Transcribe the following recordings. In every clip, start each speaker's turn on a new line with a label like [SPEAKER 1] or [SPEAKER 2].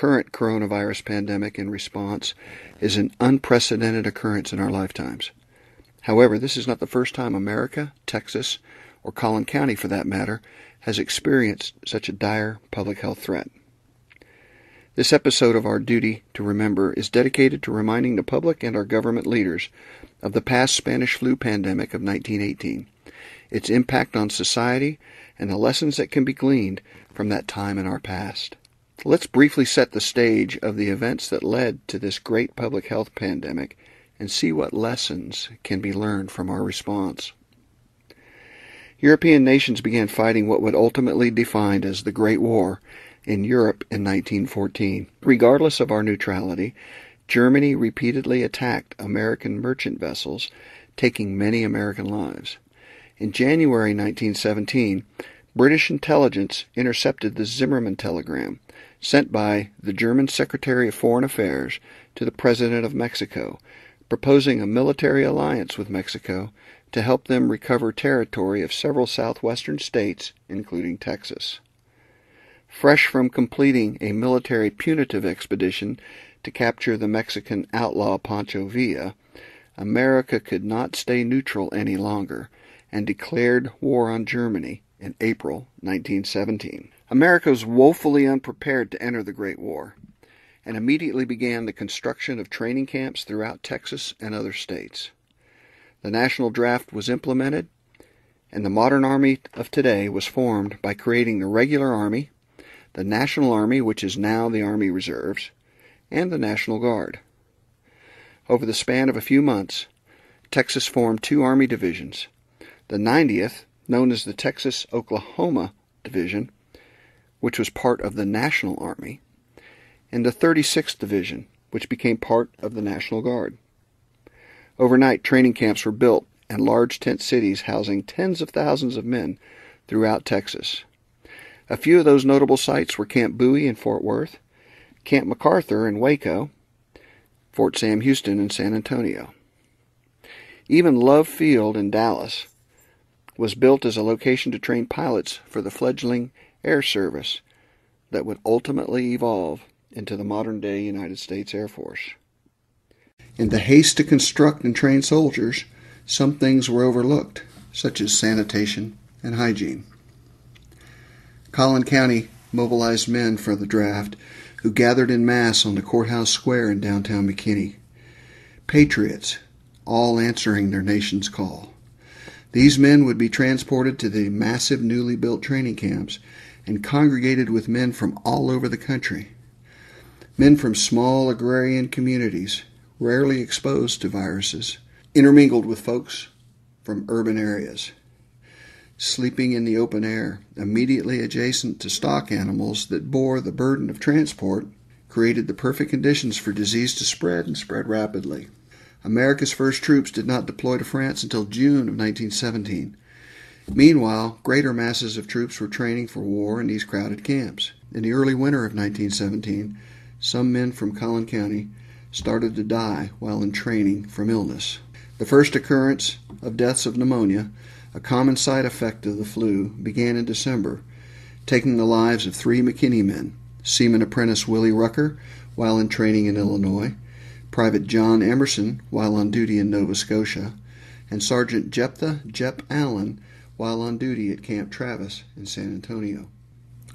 [SPEAKER 1] current coronavirus pandemic and response is an unprecedented occurrence in our lifetimes. However, this is not the first time America, Texas, or Collin County for that matter, has experienced such a dire public health threat. This episode of Our Duty to Remember is dedicated to reminding the public and our government leaders of the past Spanish flu pandemic of 1918, its impact on society, and the lessons that can be gleaned from that time in our past. Let's briefly set the stage of the events that led to this great public health pandemic and see what lessons can be learned from our response. European nations began fighting what would ultimately be defined as the Great War in Europe in 1914. Regardless of our neutrality, Germany repeatedly attacked American merchant vessels, taking many American lives. In January 1917, British intelligence intercepted the Zimmermann telegram sent by the German Secretary of Foreign Affairs to the President of Mexico, proposing a military alliance with Mexico to help them recover territory of several southwestern states, including Texas. Fresh from completing a military punitive expedition to capture the Mexican outlaw Pancho Villa, America could not stay neutral any longer and declared war on Germany in April 1917. America was woefully unprepared to enter the Great War and immediately began the construction of training camps throughout Texas and other states. The national draft was implemented, and the modern army of today was formed by creating the regular army, the National Army, which is now the Army Reserves, and the National Guard. Over the span of a few months, Texas formed two Army divisions. The 90th, known as the Texas-Oklahoma Division, which was part of the National Army, and the 36th Division, which became part of the National Guard. Overnight, training camps were built in large tent cities housing tens of thousands of men throughout Texas. A few of those notable sites were Camp Bowie in Fort Worth, Camp MacArthur in Waco, Fort Sam Houston in San Antonio. Even Love Field in Dallas was built as a location to train pilots for the fledgling air service that would ultimately evolve into the modern-day United States Air Force. In the haste to construct and train soldiers, some things were overlooked, such as sanitation and hygiene. Collin County mobilized men for the draft who gathered in mass on the courthouse square in downtown McKinney. Patriots, all answering their nation's call. These men would be transported to the massive newly built training camps and congregated with men from all over the country. Men from small agrarian communities, rarely exposed to viruses, intermingled with folks from urban areas. Sleeping in the open air, immediately adjacent to stock animals that bore the burden of transport, created the perfect conditions for disease to spread and spread rapidly. America's first troops did not deploy to France until June of 1917. Meanwhile, greater masses of troops were training for war in these crowded camps. In the early winter of 1917, some men from Collin County started to die while in training from illness. The first occurrence of deaths of pneumonia, a common side effect of the flu, began in December, taking the lives of 3 McKinney men: Seaman Apprentice Willie Rucker while in training in Illinois, Private John Emerson while on duty in Nova Scotia, and Sergeant Jephthah "Jep" Allen while on duty at Camp Travis in San Antonio.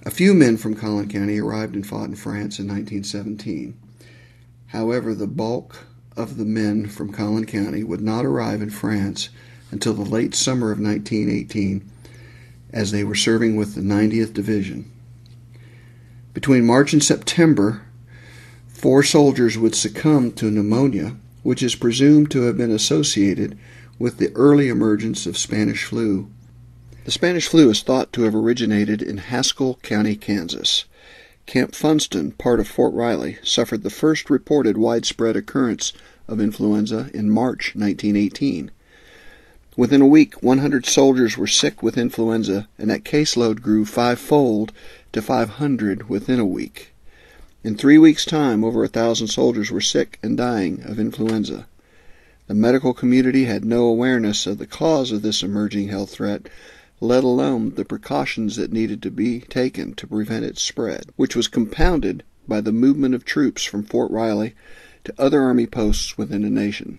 [SPEAKER 1] A few men from Collin County arrived and fought in France in 1917. However, the bulk of the men from Collin County would not arrive in France until the late summer of 1918, as they were serving with the 90th Division. Between March and September, 4 soldiers would succumb to pneumonia, which is presumed to have been associated with the early emergence of Spanish flu. The Spanish flu is thought to have originated in Haskell County, Kansas. Camp Funston, part of Fort Riley, suffered the first reported widespread occurrence of influenza in March 1918. Within a week, 100 soldiers were sick with influenza, and that caseload grew 5-fold to 500 within a week. In 3 weeks' time, over 1,000 soldiers were sick and dying of influenza. The medical community had no awareness of the cause of this emerging health threat, let alone the precautions that needed to be taken to prevent its spread, which was compounded by the movement of troops from Fort Riley to other Army posts within the nation.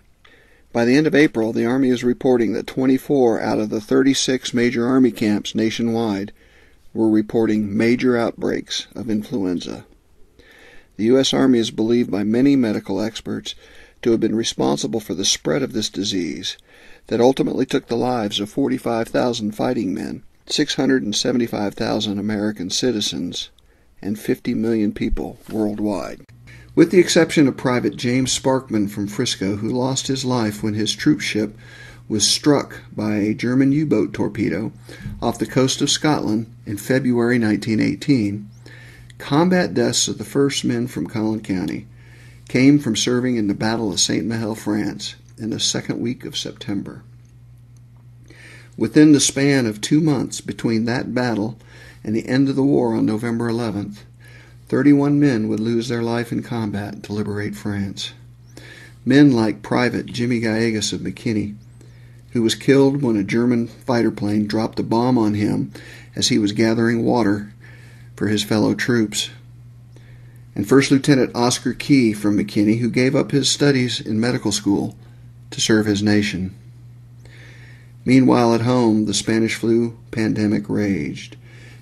[SPEAKER 1] By the end of April, the Army is reporting that 24 out of the 36 major Army camps nationwide were reporting major outbreaks of influenza. The U.S. Army is believed by many medical experts to have been responsible for the spread of this disease that ultimately took the lives of 45,000 fighting men, 675,000 American citizens, and 50 million people worldwide. With the exception of Private James Sparkman from Frisco, who lost his life when his troop ship was struck by a German U-boat torpedo off the coast of Scotland in February 1918, combat deaths of the first men from Collin County came from serving in the Battle of Saint-Mihiel, France, in the second week of September. Within the span of 2 months between that battle and the end of the war on November 11th, 31 men would lose their life in combat to liberate France. Men like Private Jimmy Gallegos of McKinney, who was killed when a German fighter plane dropped a bomb on him as he was gathering water for his fellow troops. And First Lieutenant Oscar Key from McKinney, who gave up his studies in medical school to serve his nation. Meanwhile, at home, the Spanish flu pandemic raged.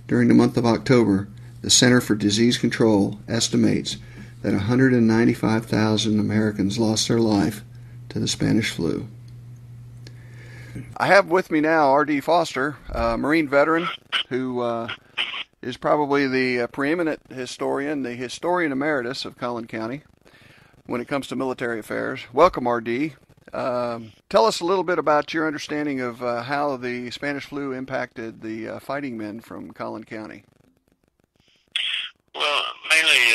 [SPEAKER 1] During the month of October, the Center for Disease Control estimates that 195,000 Americans lost their life to the Spanish flu. I have with me now R.D. Foster, a Marine veteran who is probably the preeminent historian, the historian emeritus of Collin County when it comes to military affairs. Welcome, R.D. Tell us a little bit about your understanding of how the Spanish flu impacted the fighting men from Collin County.
[SPEAKER 2] Well, mainly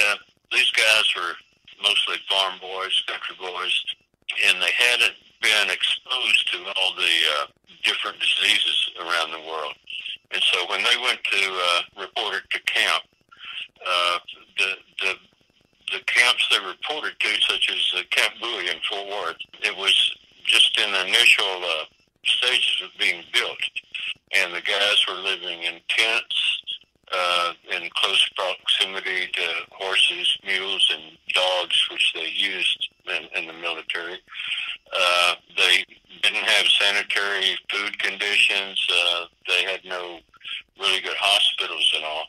[SPEAKER 2] these guys were mostly farm boys, country boys, and they hadn't been exposed to all the different diseases around the world. And so when they went to report it to camp, the camps they reported to, such as Camp Bowie in Fort Worth, it was just in the initial stages of being built. And the guys were living in tents, in close proximity to horses, mules, and dogs, which they used in the military. They didn't have sanitary food conditions. They had no really good hospitals and all.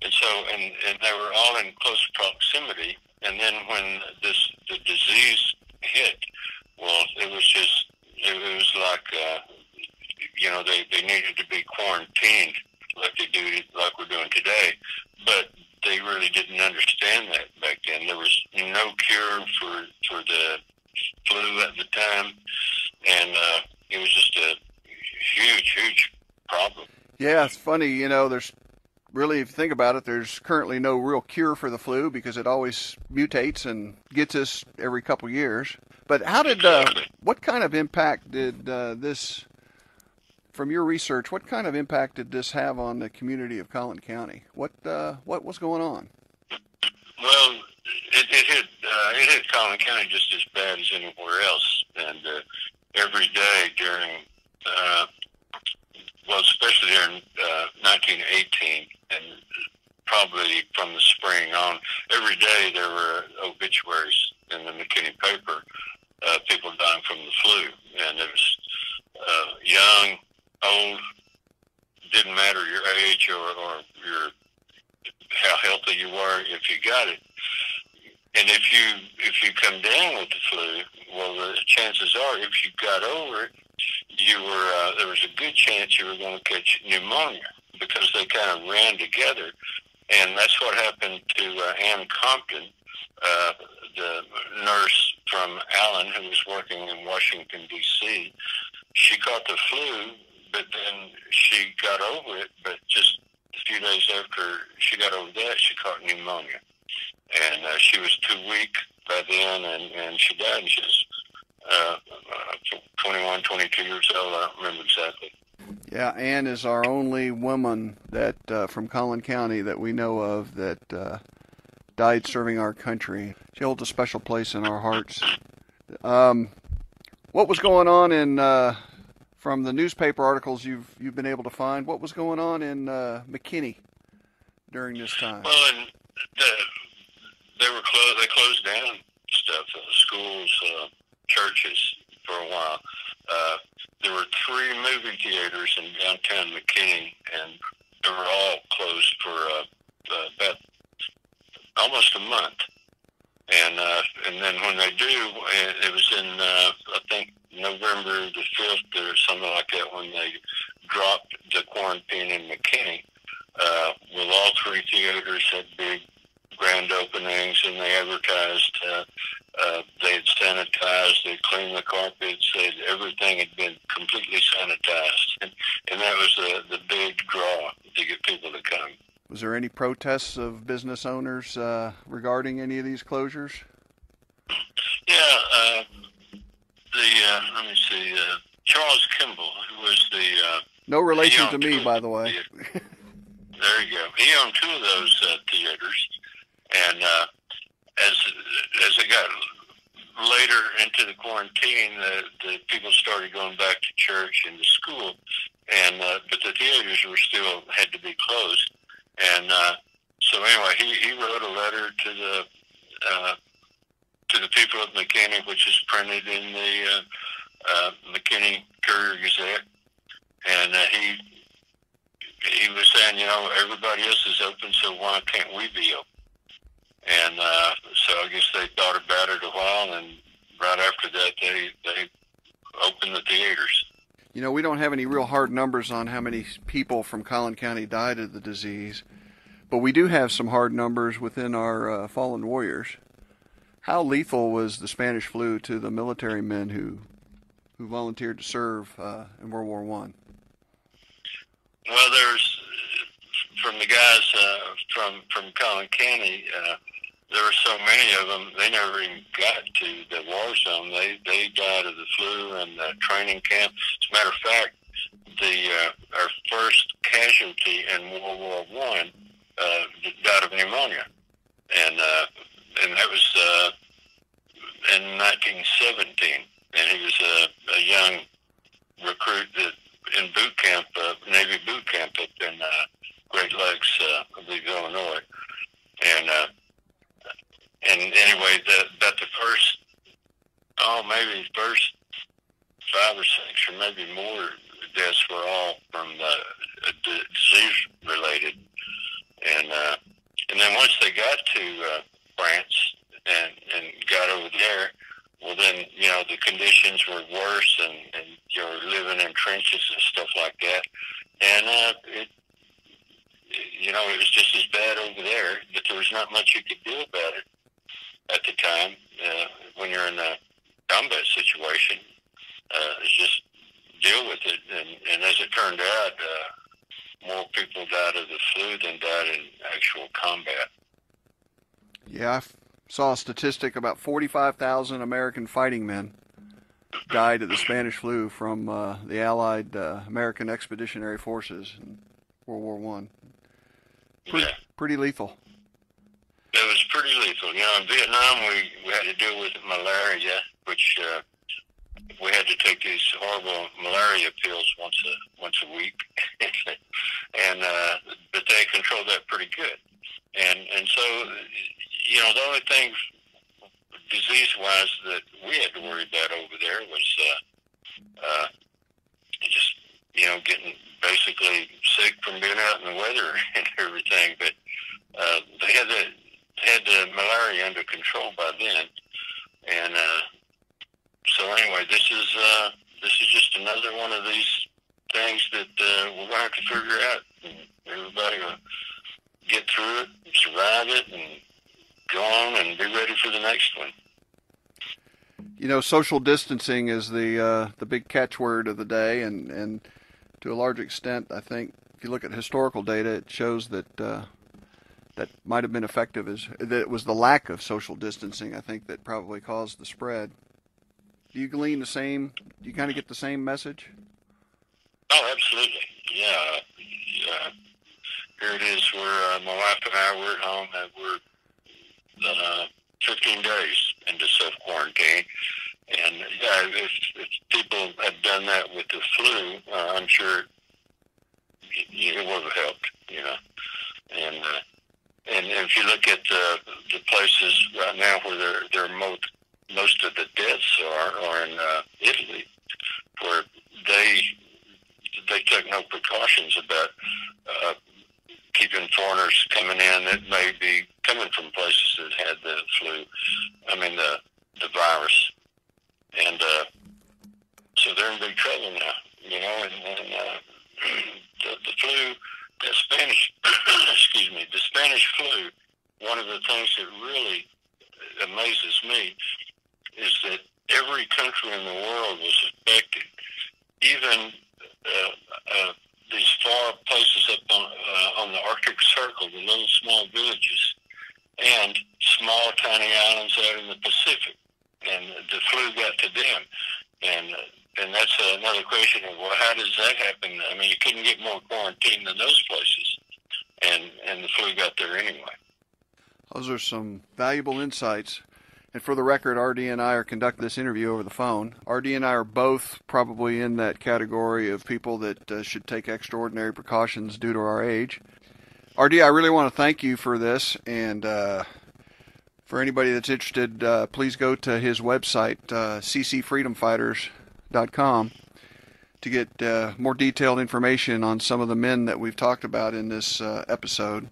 [SPEAKER 2] And so, and they were all in close proximity. And then when the disease hit, well, it was like, they needed to be quarantined like we're doing today. But they really didn't understand that back then. There was no cure for the flu at the time, and it was just a huge problem.
[SPEAKER 1] Yeah, it's funny, there's really, if you think about it, there's currently no real cure for the flu because it always mutates and gets us every couple years. But what kind of impact did this, from your research, what kind of impact did this have on the community of Collin County? What was going on?
[SPEAKER 2] Well, it hit Collin County just as bad as anywhere else, and every day during, especially during 1918, and probably from the spring on, every day there were obituaries in the McKinney paper, people dying from the flu, and it was young, old, didn't matter your age or your how healthy you were if you got it. And if you come down with the flu, well, the chances are if you got over it, there was a good chance you were going to catch pneumonia because they kind of ran together. And that's what happened to Ann Compton, the nurse from Allen who was working in Washington, D.C. She caught the flu, but then she got over it, but just a few days after she got over that, she caught pneumonia. And she was too weak by then, and she died. And she was 21, 22 years old. I don't remember exactly.
[SPEAKER 1] Yeah, Ann is our only woman that from Collin County that we know of that died serving our country. She holds a special place in our hearts. What was going on from the newspaper articles you've been able to find? What was going on in McKinney during this time?
[SPEAKER 2] Well, they were closed. They closed down stuff, schools, churches for a while. There were 3 movie theaters in downtown McKinney, and they were all closed for about almost a month. And then when they do, it was in I think November the 5th or something like that when they dropped the quarantine in McKinney. Well, all 3 theaters had big grand openings, and they advertised. They had sanitized, they cleaned the carpets, everything had been completely sanitized, and that was the big draw to get people to come.
[SPEAKER 1] Was there any protests of business owners regarding any of these closures?
[SPEAKER 2] Yeah, let me see, Charles Kimball, who was the...
[SPEAKER 1] no relation to me, by the way.
[SPEAKER 2] There you go. He owned 2 of those theaters, and as it got later into the quarantine, the people started going back to church and to school, and but the theaters were still had to be closed. And so anyway, he wrote a letter to the people of McKinney, which is printed in the McKinney Courier Gazette, and he was saying, you know, everybody else is open, so why can't we be open? And so I guess they thought about it a while, and right after that, they opened the theaters.
[SPEAKER 1] You know, we don't have any real hard numbers on how many people from Collin County died of the disease, but we do have some hard numbers within our fallen warriors. How lethal was the Spanish flu to the military men who volunteered to serve in World War I?
[SPEAKER 2] Well, there's, from the guys from Collin County, there were so many of them, they never even got to the war zone. They died of the flu and the training camp. As a matter of fact, our first casualty in World War I died of pneumonia, and that was in 1917. And he was a young recruit in boot camp, Navy boot camp up in Great Lakes, I believe, Illinois. And anyway, about the first, maybe first 5 or 6 or maybe more deaths were all from disease related. And then once they got to France and got over there, well then, you know, the conditions were worse, and you're living in trenches and stuff like that. And it was just as bad over there, but there was not much you could do about it at the time. When you're in a combat situation, it's just deal with it. And as it turned out, more people died of the flu than died in actual combat.
[SPEAKER 1] Yeah, I saw a statistic about 45,000 American fighting men died of the Spanish flu from the Allied American Expeditionary Forces in World War I. Pretty lethal.
[SPEAKER 2] It was pretty lethal. You know, in Vietnam, we had to deal with malaria, which we had to take these horrible malaria pills once a week, and but they controlled that pretty good. And so, you know, the only thing disease-wise that we had to worry about over there was just, you know, getting basically sick from being out in the weather and everything. But they had the malaria under control by then. And so anyway, this is just another one of these things that we're going to have to figure out. And everybody will get through it, survive it, and go on and be ready for the next one.
[SPEAKER 1] You know, social distancing is the big catchword of the day, and to a large extent, I think if you look at historical data, it shows that that might have been effective. That it was the lack of social distancing, I think, that probably caused the spread. Do you glean the same? Do you kind of get the same message?
[SPEAKER 2] Oh, absolutely. Yeah. Here it is. My wife and I were at home, and we're 15 days into self-quarantine. And, yeah, if people had done that with the flu, I'm sure it would have helped, you know. And And if you look at the places right now where most of the deaths are in Italy, where they took no precautions about keeping foreigners coming in that may be coming from places that had the flu. I mean the virus, and so they're in big trouble now. You know, and the flu, the Spanish, excuse me, the Spanish flu. One of the things that really amazes me is that every country in the world was affected, even these far places up on the Arctic Circle, the little small villages, and small tiny islands out in the Pacific, and the flu got to them, and that's another question of, well, how does that happen? I mean, you couldn't get more quarantine than those places, and the flu got there anyway.
[SPEAKER 1] Those are some valuable insights. And for the record, RD and I are conducting this interview over the phone. RD and I are both probably in that category of people that should take extraordinary precautions due to our age. RD, I really want to thank you for this, and for anybody that's interested, please go to his website, ccfreedomfighters.com, to get more detailed information on some of the men that we've talked about in this episode.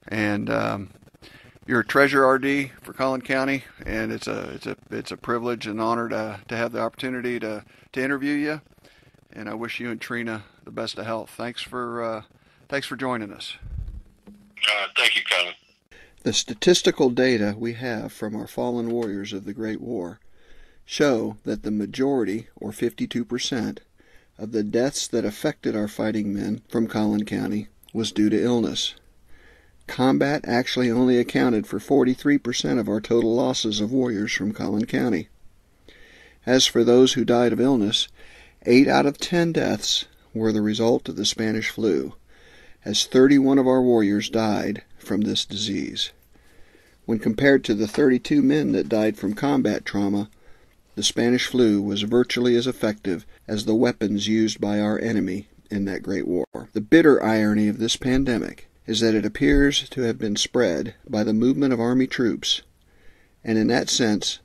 [SPEAKER 1] And you're a treasure, RD, for Collin County, and it's a privilege and honor to have the opportunity to interview you. And I wish you and Trina the best of health. Thanks for joining us.
[SPEAKER 2] Thank you, Collin.
[SPEAKER 1] The statistical data we have from our fallen warriors of the Great War show that the majority, or 52%, of the deaths that affected our fighting men from Collin County was due to illness. Combat actually only accounted for 43% of our total losses of warriors from Collin County. As for those who died of illness, 8 out of 10 deaths were the result of the Spanish flu, as 31 of our warriors died from this disease. When compared to the 32 men that died from combat trauma, the Spanish flu was virtually as effective as the weapons used by our enemy in that great war. The bitter irony of this pandemic is that it appears to have been spread by the movement of Army troops, and in that sense,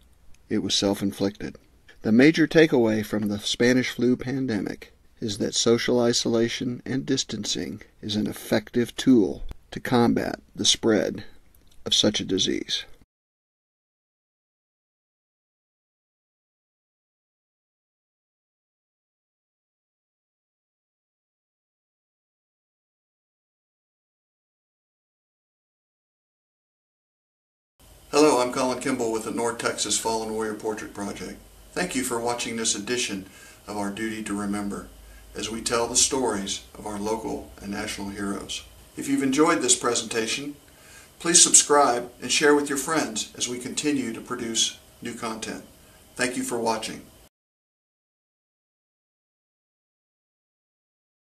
[SPEAKER 1] it was self-inflicted. The major takeaway from the Spanish flu pandemic is that social isolation and distancing is an effective tool to combat the spread of such a disease. Hello, I'm Colin Kimball with the North Texas Fallen Warrior Portrait Project. Thank you for watching this edition of our Duty to Remember, as we tell the stories of our local and national heroes. If you've enjoyed this presentation, please subscribe and share with your friends as we continue to produce new content. Thank you for watching.